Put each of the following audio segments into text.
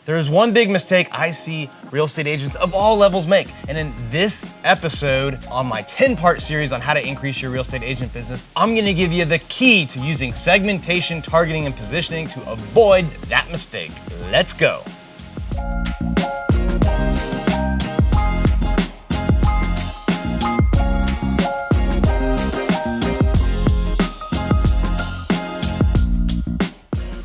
There is one big mistake I see real estate agents of all levels make. And in this episode on my 10-part series on how to increase your real estate agent business, I'm gonna give you the key to using segmentation, targeting, and positioning to avoid that mistake. Let's go.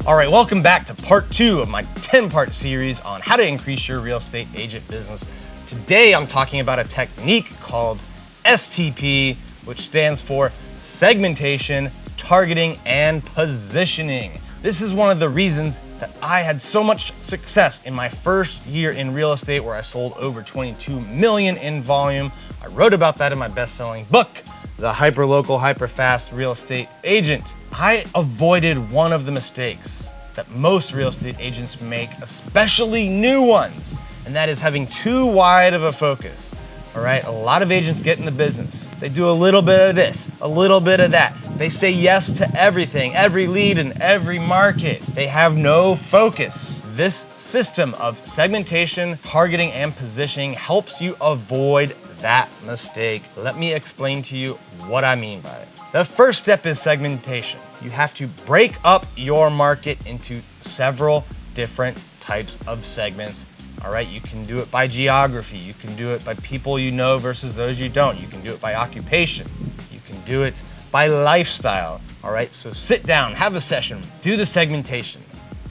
All right, welcome back to part 2 of my 10-part series on how to increase your real estate agent business. Today, I'm talking about a technique called STP, which stands for segmentation, targeting, and positioning. This is one of the reasons that I had so much success in my first year in real estate, where I sold over 22 million in volume. I wrote about that in my best-selling book, The Hyperlocal, Hyperfast Real Estate Agent. I avoided one of the mistakes that most real estate agents make, especially new ones, and that is having too wide of a focus. All right, a lot of agents get in the business. They do a little bit of this, a little bit of that. They say yes to everything, every lead in every market. They have no focus. This system of segmentation, targeting, and positioning helps you avoid that mistake. Let me explain to you what I mean by it. The first step is segmentation. You have to break up your market into several different types of segments. All right, you can do it by geography. You can do it by people you know versus those you don't. You can do it by occupation. You can do it by lifestyle. All right, so sit down, have a session, do the segmentation.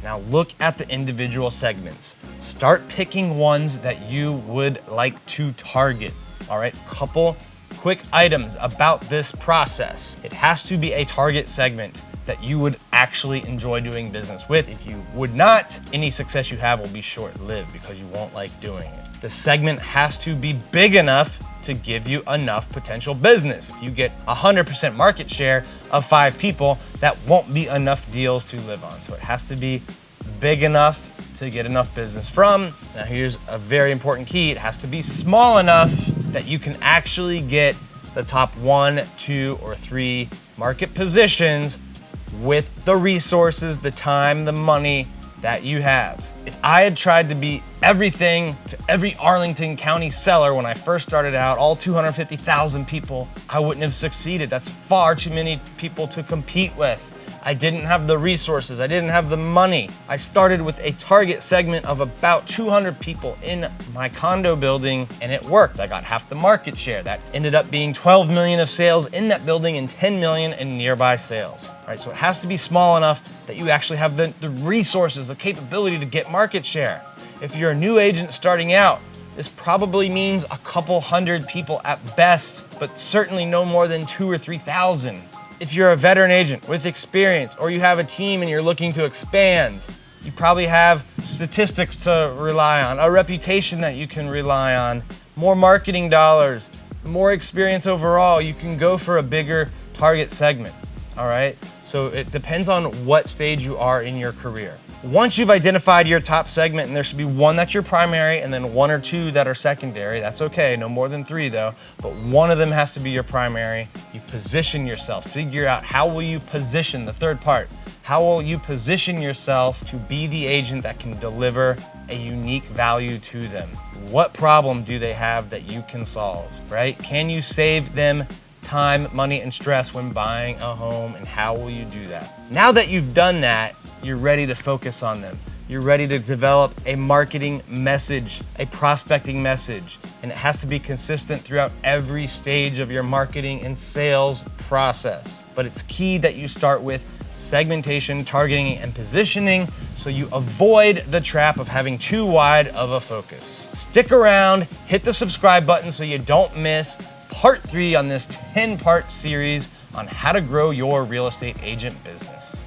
Now look at the individual segments. Start picking ones that you would like to target. All right, couple quick items about this process. It has to be a target segment that you would actually enjoy doing business with. If you would not, any success you have will be short-lived because you won't like doing it. The segment has to be big enough to give you enough potential business. If you get 100% market share of 5 people, that won't be enough deals to live on. So it has to be big enough to get enough business from. Now here's a very important key. It has to be small enough that you can actually get the top 1, 2, or 3 market positions with the resources, the time, the money that you have. If I had tried to be everything to every Arlington County seller when I first started out, all 250,000 people, I wouldn't have succeeded. That's far too many people to compete with. I didn't have the resources, I didn't have the money. I started with a target segment of about 200 people in my condo building, and it worked. I got half the market share. That ended up being 12 million of sales in that building and 10 million in nearby sales. All right, so it has to be small enough that you actually have the resources, the capability to get market share. If you're a new agent starting out, this probably means a couple hundred people at best, but certainly no more than 2,000 or 3,000. If you're a veteran agent with experience, or you have a team and you're looking to expand, you probably have statistics to rely on, a reputation that you can rely on, more marketing dollars, more experience overall. You can go for a bigger target segment, all right? So it depends on what stage you are in your career. Once you've identified your top segment, and there should be one that's your primary and then 1 or 2 that are secondary, that's okay, no more than 3 though, but one of them has to be your primary. You position yourself, figure out how will you position, the third part, how will you position yourself to be the agent that can deliver a unique value to them? What problem do they have that you can solve, right? Can you save them time, money, and stress when buying a home, and how will you do that? Now that you've done that, you're ready to focus on them. You're ready to develop a marketing message, a prospecting message, and it has to be consistent throughout every stage of your marketing and sales process. But it's key that you start with segmentation, targeting, and positioning so you avoid the trap of having too wide of a focus. Stick around, hit the subscribe button so you don't miss part 3 on this 10-part series on how to grow your real estate agent business.